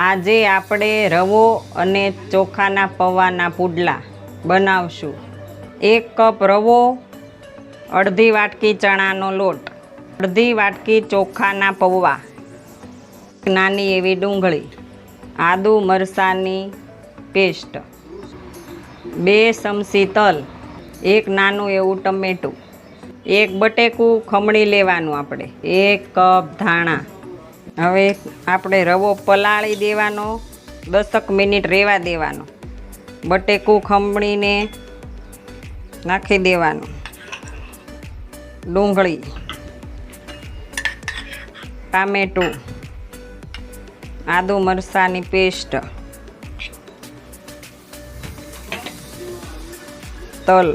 આજે આપણે રવો અને ચોખાના પૌવાના પુડલા બનાવશું। 1 કપ રવો, અડધી વાટકી ચણાનો લોટ, અડધી વાટકી ચોખાના પૌવા, નાની એવી ડુંગળી, આદુ મરચાંની પેસ્ટ, 2 ચમચી તલ, 1 નાનું એવું ટમેટું, 1 બટેકું ખમણી લેવાનું આપણે, 1 કપ ધાણા। હવે આપણે રવો પલાળી દેવાનો, 10 મિનિટ રહેવા દેવાનો, બટેકું ખમણીને નાખી દેવાનું, ડુંગળી, ટામેટું, આદુ મરચાંની પેસ્ટ, તલ,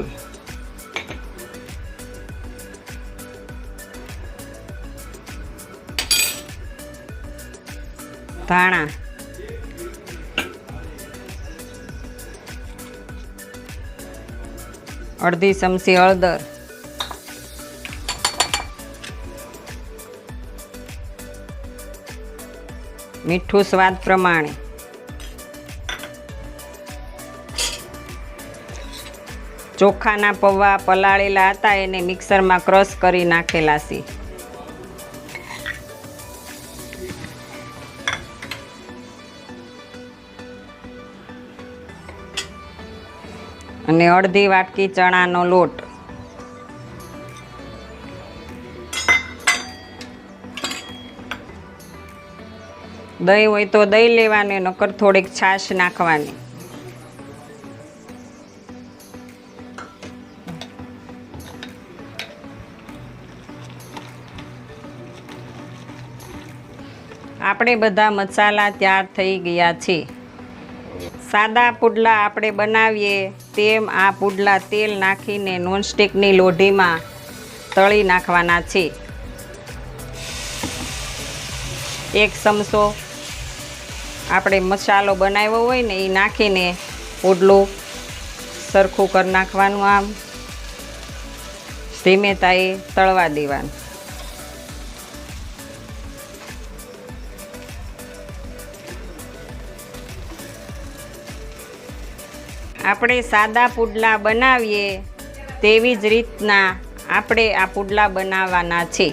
ધાણા, અડધી ચમચી હળદર, મીઠું સ્વાદ પ્રમાણે, ચોખાના પૌવા પલાળેલા હતા એને મિક્સરમાં ક્રશ કરી નાખેલા છે। અને અડધી વાટકી ચણાનો લોટ, દહીં હોય તો દહીં લેવાની, નકર થોડીક છાશ નાખવાની। આપણે બધા મસાલા તૈયાર થઈ ગયા છે। સાદા પુડલા આપણે બનાવીએ તેમ આ પુડલા તેલ નાખીને નોનસ્ટિકની લોઢીમાં તળી નાખવાના છે। 1 ચમચો આપણે મસાલો બનાવ્યો હોય ને એ નાખીને પુડલું સરખું કરી નાખવાનું, આમ ધીમે તાએ તળવા દેવાનું। આપણે સાદા પુડલા બનાવીએ તેવી જ રીતના આપણે આ પુડલા બનાવવાના છે।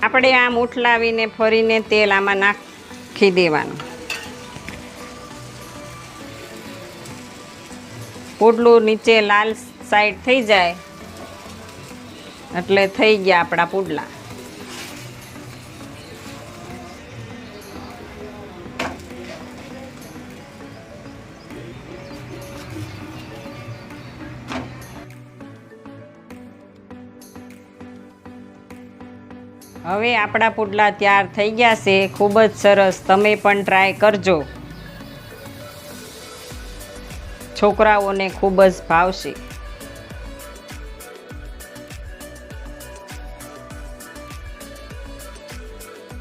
આપણે આમ ઉઠલાવીને ફરીને તેલ આમાં નાખી દેવાનું। પુડલું નીચે લાલ સાઈડ થઈ જાય એટલે થઈ ગયા આપણા પુડલા। હવે આપણા પુડલા તૈયાર થઈ ગયા છે, ખૂબ જ સરસ। તમે પણ ટ્રાય કરજો, છોકરાઓને ખૂબ જ ભાવશે।